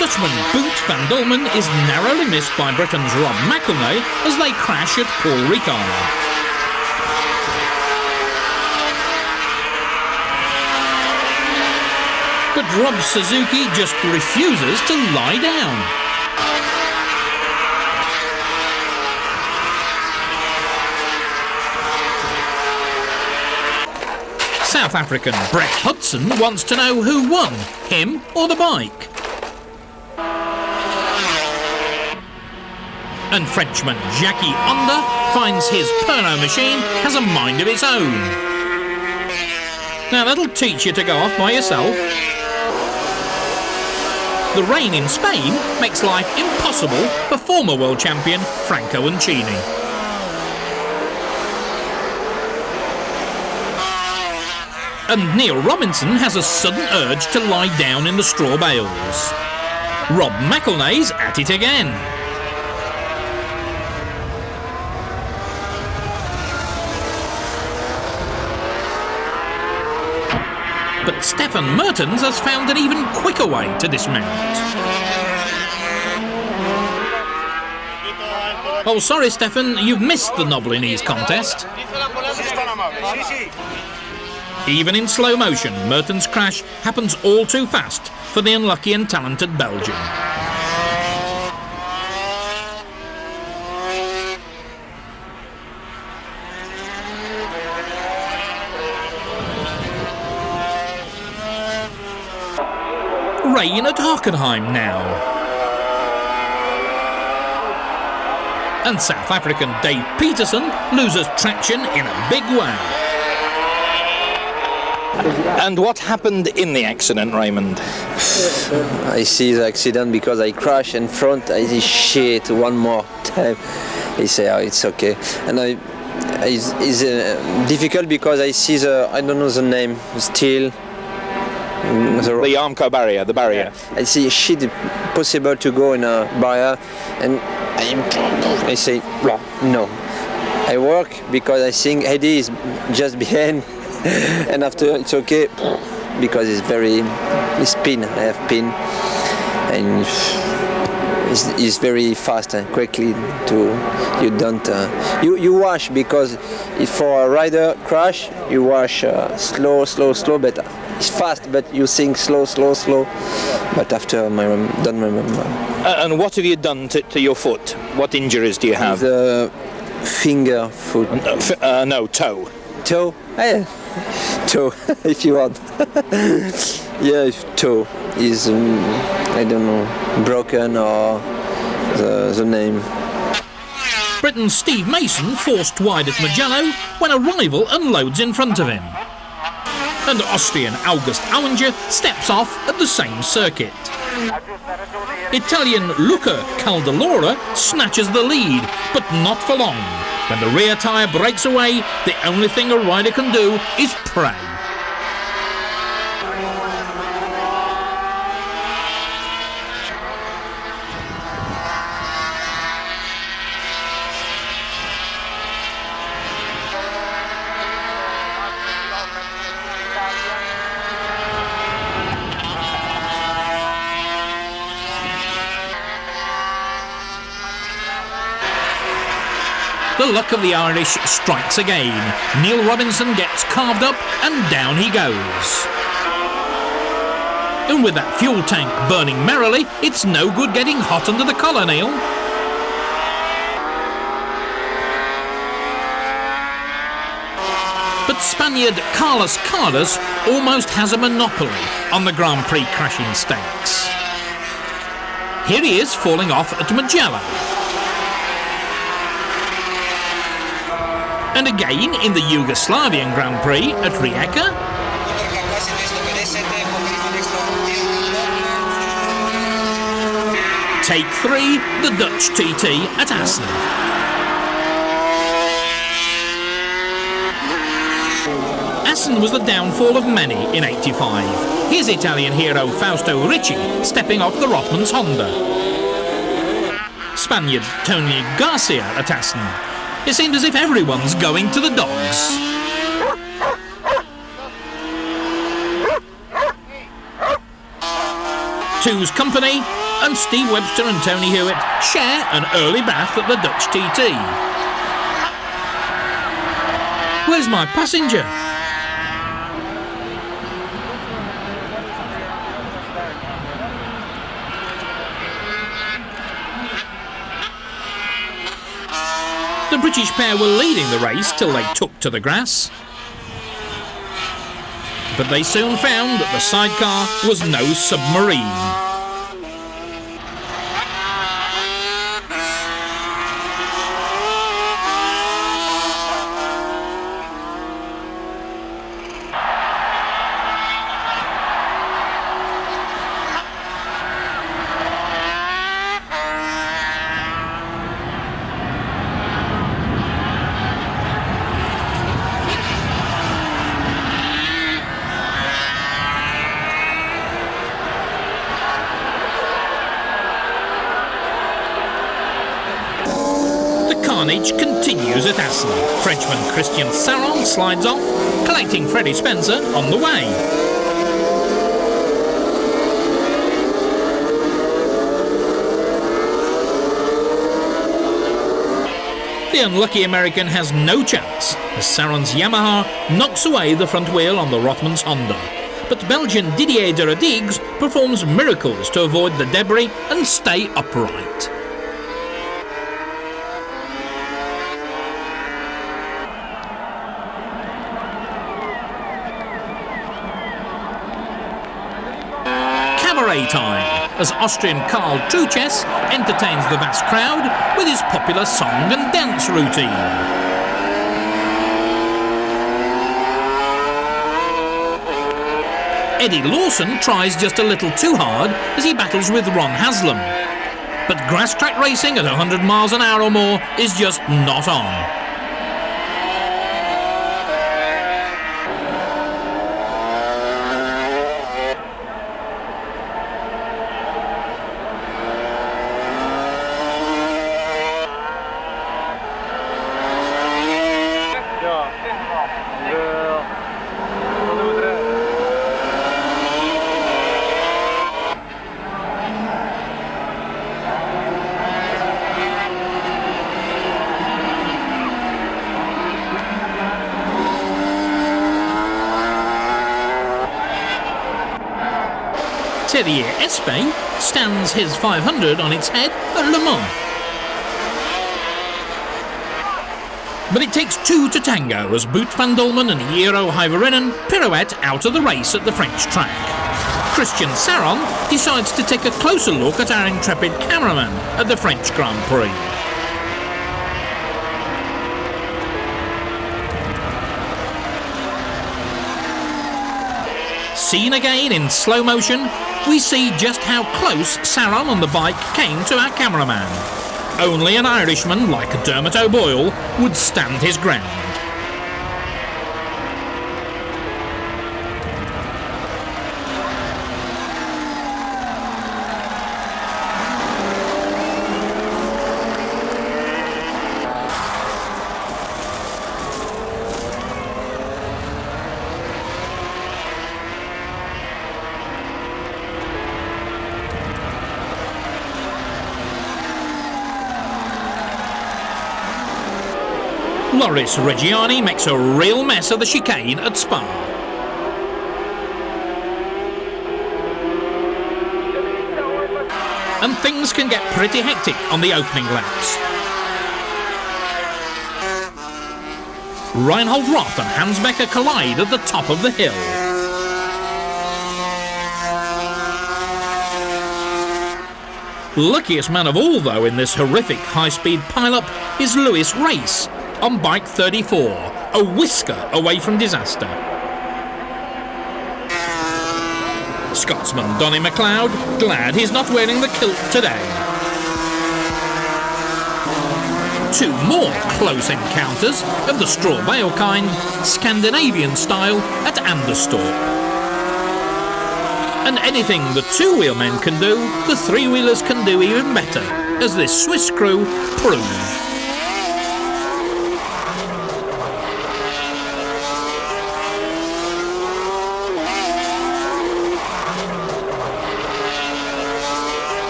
Dutchman Boot van Dolmen is narrowly missed by Britain's Rob McElnay as they crash at Paul Ricard. But Rob Suzuki just refuses to lie down. South African Brett Hudson wants to know who won, him or the bike. And Frenchman Jackie Onder finds his Pernod machine has a mind of its own. Now that'll teach you to go off by yourself. The rain in Spain makes life impossible for former world champion Franco Uncini. And Neil Robinson has a sudden urge to lie down in the straw bales. Rob McElnay's at it again. But Stefan Mertens has found an even quicker way to dismount. Oh, sorry, Stefan, you've missed the knobbly knees contest. Even in slow motion, Mertens' crash happens all too fast for the unlucky and talented Belgian. Rain at Hockenheim now. And South African Dave Peterson loses traction in a big way. And what happened in the accident, Raymond? I see the accident because I crash in front. I see shit one more time. I say, oh, it's okay. And it's difficult because I see I don't know the name, steel. The Armco barrier, the barrier. Yeah. I see shit possible to go in a barrier, and I say, no. I work because I think Eddie is just behind. And after it's okay because it's pin. I have pin, and it's very fast and quickly you don't you wash because if for a rider crash you wash slow, but it's fast, but you think slow. But after I don't remember. And what have you done to your foot? What injuries do you have? The finger, foot. No, toe. Toe? Yeah. Toe, if you want. Yeah, if toe is, I don't know, broken or the name. Britain's Steve Mason forced wide at Mugello when a rival unloads in front of him. And Austrian August Auinger steps off at the same circuit. Italian Luca Caldelora snatches the lead, but not for long. When the rear tyre breaks away, the only thing a rider can do is pray. The luck of the Irish strikes again. Neil Robinson gets carved up and down he goes. And with that fuel tank burning merrily, it's no good getting hot under the collar, Neil. But Spaniard Carlos Cardas almost has a monopoly on the Grand Prix crashing stakes. Here he is falling off at Mugello. And again in the Yugoslavian Grand Prix at Rijeka. Take 3, the Dutch TT at Assen. Assen was the downfall of many in '85. Here's Italian hero Fausto Ricci stepping off the Rothmans Honda. Spaniard Tony Garcia at Assen. It seemed as if everyone's going to the dogs. Two's company, and Steve Webster and Tony Hewitt share an early bath at the Dutch TT. Where's my passenger? The British pair were leading the race till they took to the grass. But they soon found that the sidecar was no submarine. Carnage continues at Astley. Frenchman Christian Saron slides off, collecting Freddie Spencer on the way. The unlucky American has no chance as Saron's Yamaha knocks away the front wheel on the Rothmans Honda. But Belgian Didier de Rodrigues performs miracles to avoid the debris and stay upright. Cabaret time, as Austrian Karl Truches entertains the vast crowd with his popular song and dance routine. Eddie Lawson tries just a little too hard as he battles with Ron Haslam. But grass track racing at 100 miles an hour or more is just not on. Terrier Espé stands his 500 on its head at Le Mans. But it takes two to tango as Boot van Dolmen and Eero Hyvarinen pirouette out of the race at the French track. Christian Saron decides to take a closer look at our intrepid cameraman at the French Grand Prix. Seen again in slow motion, we see just how close Saron on the bike came to our cameraman. Only an Irishman like Dermot O'Boyle would stand his ground. Loris Reggiani makes a real mess of the chicane at Spa. And things can get pretty hectic on the opening laps. Reinhold Roth and Hans Becker collide at the top of the hill. Luckiest man of all, though, in this horrific high-speed pile-up is Lewis Race on bike 34, a whisker away from disaster. Scotsman Donny McLeod glad he's not wearing the kilt today. Two more close encounters of the straw bale kind, Scandinavian style, at Anderstorp. And anything the two-wheel men can do, the three-wheelers can do even better, as this Swiss crew prove.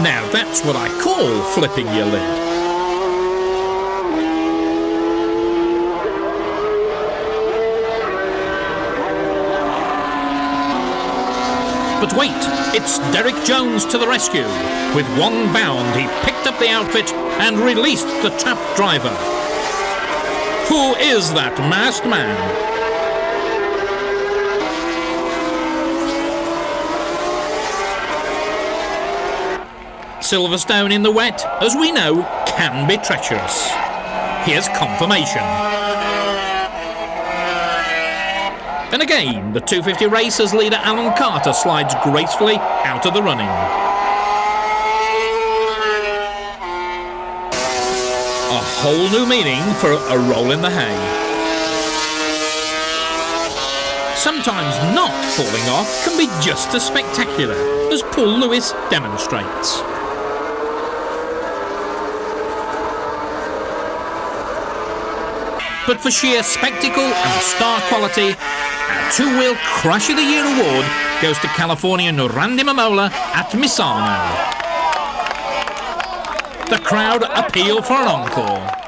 Now that's what I call flipping your lid. But wait, it's Derek Jones to the rescue. With one bound, he picked up the outfit and released the trapped driver. Who is that masked man? Silverstone in the wet, as we know, can be treacherous. Here's confirmation. And again, the 250 Racers leader Alan Carter slides gracefully out of the running. A whole new meaning for a roll in the hay. Sometimes not falling off can be just as spectacular, as Paul Lewis demonstrates. But for sheer spectacle and star quality, our two-wheel Crash of the Year award goes to Californian Randy Mamola at Misano. The crowd appeal for an encore.